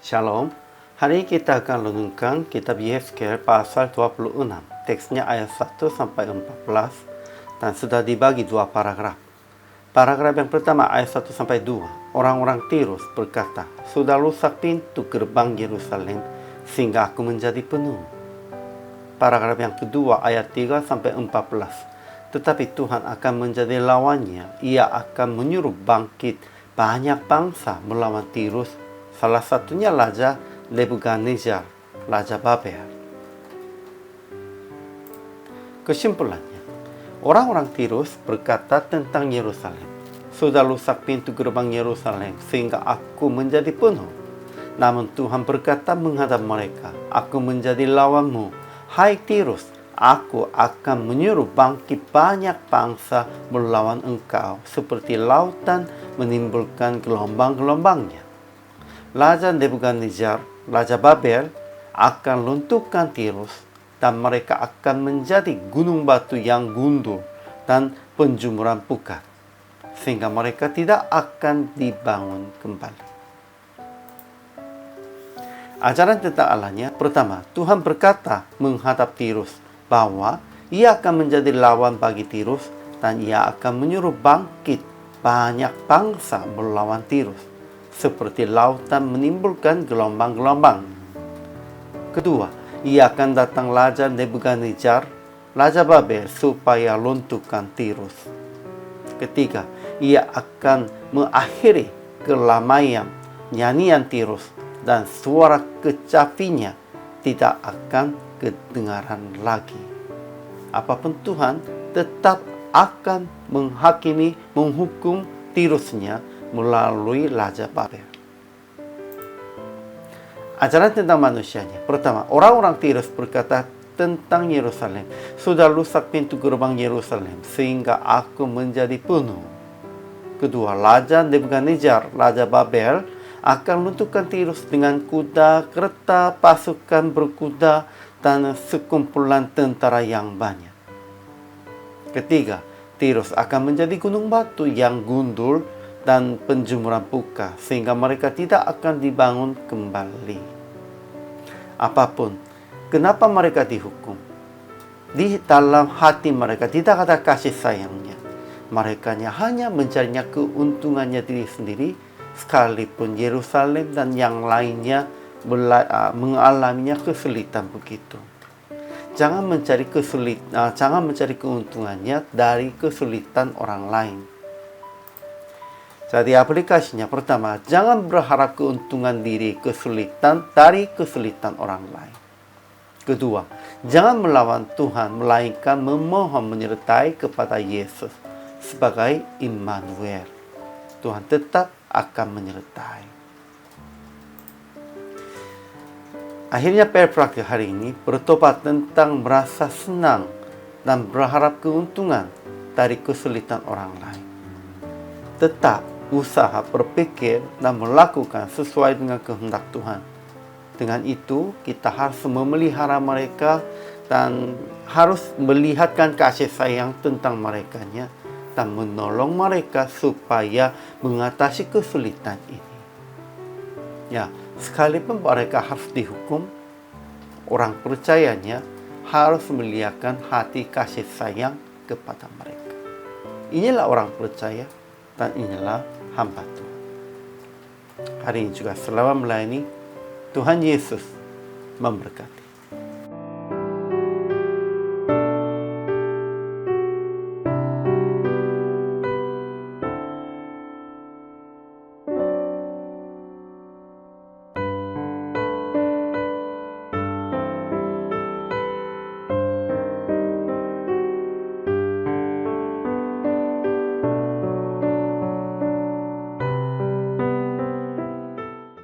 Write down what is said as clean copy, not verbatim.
Shalom. Hari ini kita akan renungkan kitab Yehezkiel pasal 26. Teksnya ayat 1 sampai 14 dan sudah dibagi dua paragraf. Paragraf yang pertama ayat 1 sampai 2. Orang-orang Tirus berkata, "Sudah rusak pintu gerbang Yerusalem sehingga aku menjadi penuh." Paragraf yang kedua ayat 3 sampai 14. Tetapi Tuhan akan menjadi lawannya. Ia akan menyuruh bangkit banyak bangsa melawan Tirus, salah satunya Raja Nebukadnezar, Raja Babel. Kesimpulannya, orang-orang Tirus berkata tentang Yerusalem, "Sudah rusak pintu gerbang Yerusalem sehingga aku menjadi penuh." Namun Tuhan berkata menghadap mereka, "Aku menjadi lawanmu, hai Tirus. Aku akan menyuruh bangkit banyak bangsa melawan engkau, seperti lautan menimbulkan gelombang-gelombangnya." Raja Nebukadnezar, Raja Babel, akan lunturkan Tirus dan mereka akan menjadi gunung batu yang gundul dan penjumuran pukat, sehingga mereka tidak akan dibangun kembali. Ajaran tentang Allahnya, pertama, Tuhan berkata menghadap Tirus bahwa ia akan menjadi lawan bagi Tirus dan ia akan menyuruh bangkit banyak bangsa melawan Tirus, seperti lautan menimbulkan gelombang-gelombang. Kedua, ia akan datang Raja Nebukadnezar, Raja Babel, supaya lunturkan Tirus. Ketiga, ia akan mengakhiri kelamaian nyanyian Tirus dan suara kecapinya tidak akan kedengaran lagi. Apapun Tuhan tetap akan menghakimi, menghukum Tirusnya melalui Raja Babel. Ajaran tentang manusianya. Pertama, orang-orang Tirus berkata tentang Yerusalem, "Sudah rusak pintu gerbang Yerusalem sehingga aku menjadi penuh." Kedua, Raja Nebukadnezar, Raja Babel, akan lunturkan Tirus dengan kuda, kereta, pasukan berkuda, dan sekumpulan tentara yang banyak. Ketiga, Tirus akan menjadi gunung batu yang gundul dan penjumuran pukat, sehingga mereka tidak akan dibangun kembali. Apapun, kenapa mereka dihukum? Di dalam hati mereka tidak ada kasih sayangnya. Mereka hanya mencarinya keuntungannya diri sendiri, sekalipun Yerusalem dan yang lainnya mengalaminya kesulitan begitu. Jangan mencari keuntungannya dari kesulitan orang lain. Jadi aplikasinya, pertama, jangan berharap keuntungan dari kesulitan orang lain. Kedua, jangan melawan Tuhan, melainkan memohon menyertai kepada Yesus sebagai Immanuel. Tuhan tetap akan menyertai. Akhirnya praktik hari ini bertobat tentang merasa senang dan berharap keuntungan dari kesulitan orang lain. Tetap usaha berpikir dan melakukan sesuai dengan kehendak Tuhan. Dengan itu, kita harus memelihara mereka dan harus melihatkan kasih sayang tentang merekanya dan menolong mereka supaya mengatasi kesulitan ini. Ya, sekalipun mereka harus dihukum, orang percayanya harus melihatkan hati kasih sayang kepada mereka. Inilah orang percaya dan inilah hamba Tuhan. Hari ini juga selamat melayani. Tuhan Yesus memberkati.